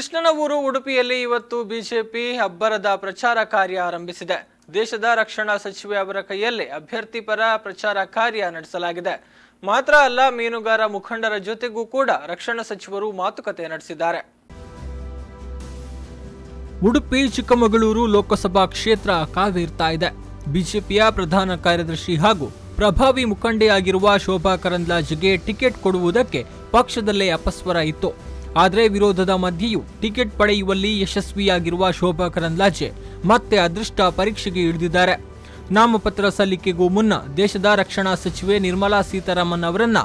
ಕೃಷ್ಣನ ಊರು ಉಡುಪಿಯಲ್ಲಿ ಇವತ್ತು ಬಿಜೆಪಿ ಅಬ್ಬರದ ಪ್ರಚಾರ ಕಾರ್ಯ ಆರಂಭಿಸಿದೆ. ದೇಶದ ರಕ್ಷಣಾ ಸಚಿವೆ ಅವರ ಕೈಯಲ್ಲಿ ಅಭ್ಯರ್ಥಿ ಪರ ಪ್ರಚಾರ ಕಾರ್ಯ ನಡೆಸಲಾಗಿದೆ. ಮಾತ್ರ ಅಲ್ಲ, ಮೀನುಗಾರ ಮುಖಂಡರ ಜೊತೆಗೂ ಕೂಡ ರಕ್ಷಣಾ ಸಚಿವರು ಮಾತುಕತೆ ನಡೆಸಿದ್ದಾರೆ. ಉಡುಪಿ ಚಿಕ್ಕಮಗಳೂರು ಲೋಕಸಭಾ ಕ್ಷೇತ್ರ ಕಾವೇರ್ತಾ ಇದೆ. ಬಿಜೆಪಿಯ ಪ್ರಧಾನ ಕಾರ್ಯದರ್ಶಿ ಹಾಗೂ ಪ್ರಭಾವಿ ಮುಖಂಡೆಯಾಗಿರುವ ಶೋಭಾ ಕರಂದ್ಲಾಜೆಗೆ ಟಿಕೆಟ್ ಕೊಡುವುದಕ್ಕೆ ಪಕ್ಷದಲ್ಲೇ ಅಪಸ್ವರ ಇತ್ತು. ಆದರೆ ವಿರೋಧದ ಮಧ್ಯೆಯೂ ಟಿಕೆಟ್ ಪಡೆಯುವಲ್ಲಿ ಯಶಸ್ವಿಯಾಗಿರುವ ಶೋಭಾ ಕರಂದ್ಲಾಜೆ ಮತ್ತೆ ಅದೃಷ್ಟ ಪರೀಕ್ಷೆಗೆ ಇಳಿದಿದ್ದಾರೆ. ನಾಮಪತ್ರ ಸಲ್ಲಿಕೆಗೂ ಮುನ್ನ ದೇಶದ ರಕ್ಷಣಾ ಸಚಿವೆ ನಿರ್ಮಲಾ ಸೀತಾರಾಮನ್ ಅವರನ್ನ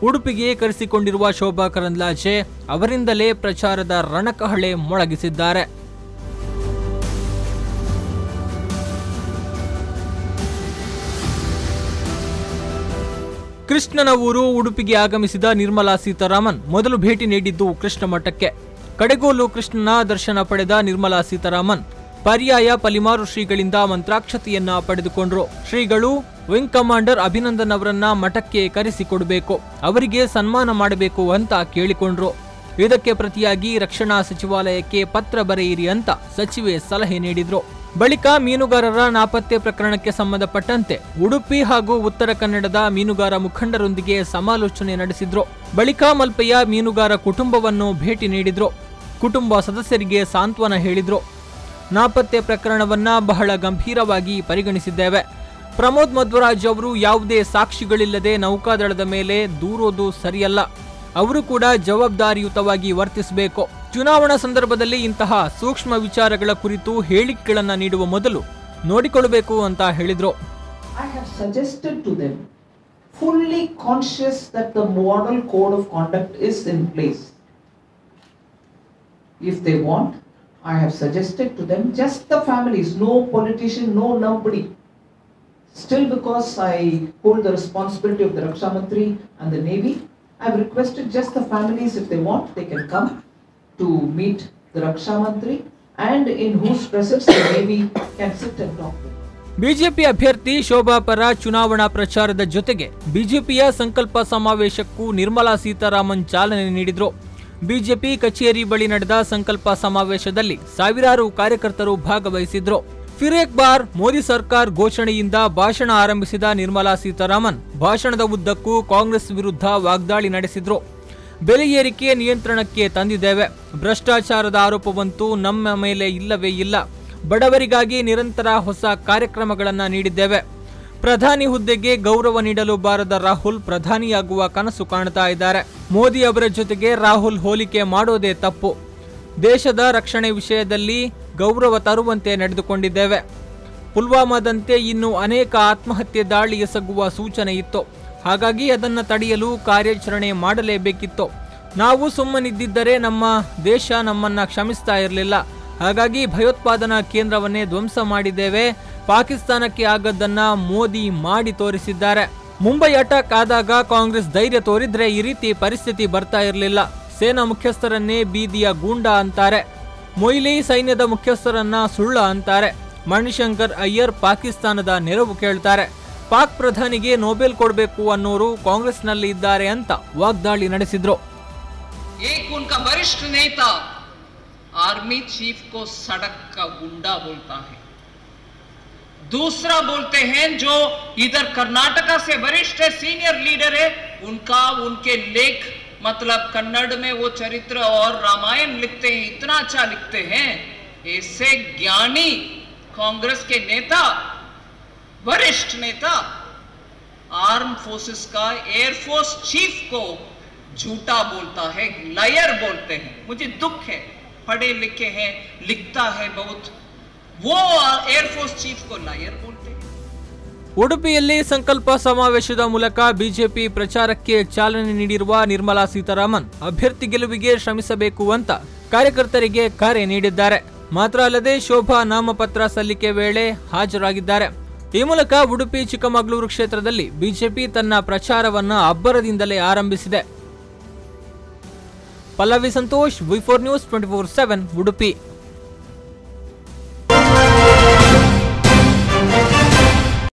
ಉಡುಪಿಗೆ ಕರೆಸಿಕೊಂಡಿರುವ ಶೋಭಾ ಕರಂದ್ಲಾಜೆ ಅವರಿಂದಲೇ ಪ್ರಚಾರದ ರಣಕಹಳೆ ಮೊಳಗಿಸಿದ್ದಾರೆ. ಕೃಷ್ಣನ ಊರು ಉಡುಪಿಗೆ ಆಗಮಿಸಿದ ನಿರ್ಮಲಾ ಸೀತಾರಾಮನ್ ಮೊದಲು ಭೇಟಿ ನೀಡಿದ್ದು ಕೃಷ್ಣ ಮಠಕ್ಕೆ. ಕಡೆಗೋಲು ಕೃಷ್ಣನ ದರ್ಶನ ಪಡೆದ ನಿರ್ಮಲಾ ಸೀತಾರಾಮನ್ ಪರ್ಯಾಯ ಪಲಿಮಾರು ಶ್ರೀಗಳಿಂದ ಮಂತ್ರಾಕ್ಷತೆಯನ್ನ ಪಡೆದುಕೊಂಡ್ರು. ಶ್ರೀಗಳು ವಿಂಗ್ ಕಮಾಂಡರ್ ಅಭಿನಂದನ್ ಅವರನ್ನ ಮಠಕ್ಕೆ ಕರೆಸಿಕೊಡಬೇಕು, ಅವರಿಗೆ ಸನ್ಮಾನ ಮಾಡಬೇಕು ಅಂತ ಕೇಳಿಕೊಂಡ್ರು. ಇದಕ್ಕೆ ಪ್ರತಿಯಾಗಿ ರಕ್ಷಣಾ ಸಚಿವಾಲಯಕ್ಕೆ ಪತ್ರ ಬರೆಯಿರಿ ಅಂತ ಸಚಿವೆ ಸಲಹೆ ನೀಡಿದ್ರು. ಬಳಿಕ ಮೀನುಗಾರರ ನಾಪತ್ತೆ ಪ್ರಕರಣಕ್ಕೆ ಸಂಬಂಧಪಟ್ಟಂತೆ ಉಡುಪಿ ಹಾಗೂ ಉತ್ತರ ಕನ್ನಡದ ಮೀನುಗಾರ ಮುಖಂಡರೊಂದಿಗೆ ಸಮಾಲೋಚನೆ ನಡೆಸಿದ್ರು. ಬಳಿಕ ಮಲ್ಪೆಯ ಮೀನುಗಾರ ಕುಟುಂಬವನ್ನು ಭೇಟಿ ನೀಡಿದ್ರು. ಕುಟುಂಬ ಸದಸ್ಯರಿಗೆ ಸಾಂತ್ವನ ಹೇಳಿದ್ರು. ನಾಪತ್ತೆ ಪ್ರಕರಣವನ್ನ ಬಹಳ ಗಂಭೀರವಾಗಿ ಪರಿಗಣಿಸಿದ್ದೇವೆ. ಪ್ರಮೋದ್ ಮಧ್ವರಾಜ್ ಅವರು ಯಾವುದೇ ಸಾಕ್ಷಿಗಳಿಲ್ಲದೆ ನೌಕಾದಳದ ಮೇಲೆ ದೂರೋದು ಸರಿಯಲ್ಲ. ಅವರು ಕೂಡ ಜವಾಬ್ದಾರಿಯುತವಾಗಿ ವರ್ತಿಸಬೇಕು. ಚುನಾವಣಾ ಸಂದರ್ಭದಲ್ಲಿ ಇಂತಹ ಸೂಕ್ಷ್ಮ ವಿಚಾರಗಳ ಕುರಿತು ಹೇಳಿಕೆಗಳನ್ನ ನೀಡುವ ಮೊದಲು ನೋಡಿಕೊಳ್ಳಬೇಕು ಅಂತ ಹೇಳಿದ್ರು. I have suggested to them, fully conscious that the model code of conduct is in place. If they want, I have suggested to them just the families, no politician, no nobody. Still, because I hold the responsibility of the Raksha Mantri and the Navy, I have requested just the families, if they want, they can come to meet the Raksha Mantri and in whose presence the Navy can sit and talk with. BJP ಅಭ್ಯರ್ಥಿ ಶೋಭಾ ಪರ ಚುನಾವಣಾ ಪ್ರಚಾರದ ಜೊತೆಗೆ ಬಿಜೆಪಿಯ ಸಂಕಲ್ಪ ಸಮಾವೇಶಕ್ಕೂ ನಿರ್ಮಲಾ ಸೀತಾರಾಮನ್ ಚಾಲನೆ ನೀಡಿದ್ರು. BJP ಕಚೇರಿ ಬಳಿ ನಡೆದ ಸಂಕಲ್ಪ ಸಮಾವೇಶದಲ್ಲಿ ಸಾವಿರಾರು ಕಾರ್ಯಕರ್ತರು ಭಾಗವಹಿಸಿದ್ರು. ಫಿರ್ ಏಕ್ ಬಾರ್ ಮೋದಿ ಸರ್ಕಾರ್ ಘೋಷಣೆಯಿಂದ ಭಾಷಣ ಆರಂಭಿಸಿದ ನಿರ್ಮಲಾ ಸೀತಾರಾಮನ್ ಭಾಷಣದ ಉದ್ದಕ್ಕೂ ಕಾಂಗ್ರೆಸ್ ವಿರುದ್ಧ ವಾಗ್ದಾಳಿ ನಡೆಸಿದ್ರು. ಬೆಲೆ ಏರಿಕೆ ನಿಯಂತ್ರಣಕ್ಕೆ ತಂದಿದ್ದೇವೆ, ಭ್ರಷ್ಟಾಚಾರದ ಆರೋಪವಂತೂ ನಮ್ಮ ಮೇಲೆ ಇಲ್ಲವೇ ಇಲ್ಲ, ಬಡವರಿಗಾಗಿ ನಿರಂತರ ಹೊಸ ಕಾರ್ಯಕ್ರಮಗಳನ್ನು ನೀಡಿದ್ದೇವೆ. ಪ್ರಧಾನಿ ಹುದ್ದೆಗೆ ಗೌರವ ನೀಡಲು ಬಾರದ ರಾಹುಲ್ ಪ್ರಧಾನಿಯಾಗುವ ಕನಸು ಕಾಣ್ತಾ ಇದ್ದಾರೆ. ಮೋದಿ ಅವರ ಜೊತೆಗೆ ರಾಹುಲ್ ಹೋಲಿಕೆ ಮಾಡೋದೇ ತಪ್ಪು. ದೇಶದ ರಕ್ಷಣೆ ವಿಷಯದಲ್ಲಿ ಗೌರವ ತರುವಂತೆ ನಡೆದುಕೊಂಡಿದ್ದೇವೆ. ಪುಲ್ವಾಮಾದಂತೆ ಇನ್ನೂ ಅನೇಕ ಆತ್ಮಹತ್ಯೆ ದಾಳಿ ಎಸಗುವ ಸೂಚನೆ ಇತ್ತು. ಹಾಗಾಗಿ ಅದನ್ನು ತಡೆಯಲು ಕಾರ್ಯಾಚರಣೆ ಮಾಡಲೇಬೇಕಿತ್ತು. ನಾವು ಸುಮ್ಮನಿದ್ದಿದ್ದರೆ ನಮ್ಮ ದೇಶ ನಮ್ಮನ್ನ ಕ್ಷಮಿಸ್ತಾ ಇರಲಿಲ್ಲ. ಹಾಗಾಗಿ ಭಯೋತ್ಪಾದನಾ ಕೇಂದ್ರವನ್ನೇ ಧ್ವಂಸ ಮಾಡಿದ್ದೇವೆ. ಪಾಕಿಸ್ತಾನಕ್ಕೆ ಆಗದ್ದನ್ನ ಮೋದಿ ಮಾಡಿ ತೋರಿಸಿದ್ದಾರೆ. ಮುಂಬೈ ಅಟ್ಯಾಕ್ ಆದಾಗ ಕಾಂಗ್ರೆಸ್ ಧೈರ್ಯ ತೋರಿದ್ರೆ ಈ ರೀತಿ ಪರಿಸ್ಥಿತಿ ಬರ್ತಾ ಇರಲಿಲ್ಲ. ಸೇನಾ ಮುಖ್ಯಸ್ಥರನ್ನೇ ಬೀದಿಯ ಗೂಂಡಾ ಅಂತಾರೆ. ಮೊಯ್ಲಿ ಸೈನ್ಯದ ಮುಖ್ಯಸ್ಥರನ್ನ ಸುಳ್ಳ ಅಂತಾರೆ. ಮಣಿಶಂಕರ್ ಅಯ್ಯರ್ ಪಾಕಿಸ್ತಾನದ ನೆರವು ಕೇಳ್ತಾರೆ. ಪಾಕ್ ಪ್ರಧಾನಿಗೆ ನೊಬೆಲ್ ಕೊಡಬೇಕು ಅನ್ನೋರು ಕಾಂಗ್ರೆಸ್ನಲ್ಲಿ ಇದ್ದಾರೆ ಅಂತ ವಾಗ್ದಾಳಿ ನಡೆಸಿದ್ರು. एक उनका वरिष्ठ नेता आर्मी चीफ को सड़क का गुंडा बोलता है, दूसरा बोलते हैं जो इधर कर्नाटका से वरिष्ठ है, सीनियर लीडर है, उनके लेख मतलब कन्नड़ में वो चरित्र और रामायण लिखते हैं, इतना अच्छा लिखते हैं. ऐसे ज्ञानी कांग्रेस के नेता, वरिष्ठ नेता आर्म फोर्सेस का एयरफोर्स चीफ को झूठा बोलता है, लायर बोलते हैं. मुझे दुख है, पढ़े लिखे हैं, लिखता है बहुत, वो एयरफोर्स चीफ को लायर बोलते हैं. ಉಡುಪಿಯಲ್ಲಿ ಸಂಕಲ್ಪ ಸಮಾವೇಶದ ಮೂಲಕ ಬಿಜೆಪಿ ಪ್ರಚಾರಕ್ಕೆ ಚಾಲನೆ ನೀಡಿರುವ ನಿರ್ಮಲಾ ಸೀತಾರಾಮನ್ ಅಭ್ಯರ್ಥಿ ಗೆಲುವಿಗೆ ಶ್ರಮಿಸಬೇಕು ಅಂತ ಕಾರ್ಯಕರ್ತರಿಗೆ ಕರೆ ನೀಡಿದ್ದಾರೆ. ಮಾತ್ರ ಅಲ್ಲದೆ ಶೋಭಾ ನಾಮಪತ್ರ ಸಲ್ಲಿಕೆ ವೇಳೆ ಹಾಜರಾಗಿದ್ದಾರೆ. ಈ ಮೂಲಕ ಉಡುಪಿ ಚಿಕ್ಕಮಗಳೂರು ಕ್ಷೇತ್ರದಲ್ಲಿ ಬಿಜೆಪಿ ತನ್ನ ಪ್ರಚಾರವನ್ನ ಅಬ್ಬರದಿಂದಲೇ ಆರಂಭಿಸಿದೆ. ಪಲ್ಲವಿ ಸಂತೋಷ್, ವಿ4 ನ್ಯೂಸ್ 24/7 ಉಡುಪಿ.